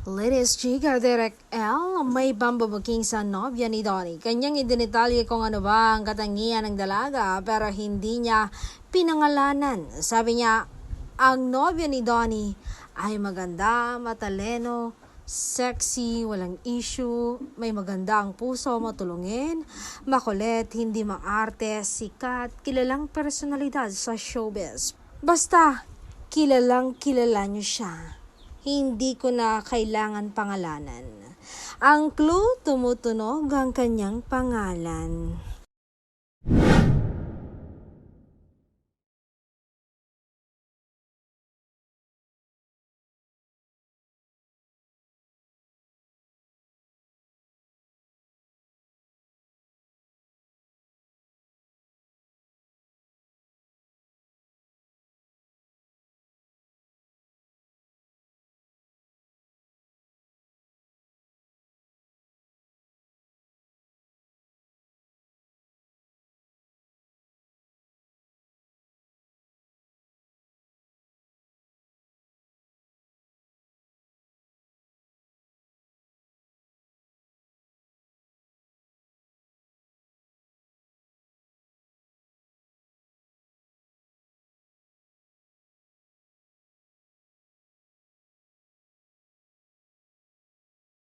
Ladies, Chica Derek L. May pambabaking sa nobya ni Donnie. Kanyang idinitalye kung ano ba ang katangian ng dalaga pero hindi niya pinangalanan. Sabi niya, ang nobya ni Donnie ay maganda, matalino, sexy, walang issue, may maganda ang puso, matulungin, makulit, hindi maarte, sikat, kilalang personalidad sa showbiz. Basta, kilalang kilala niyo siya. Hindi ko na kailangan pangalanan. Ang clue, tumutunog ang kanyang pangalan.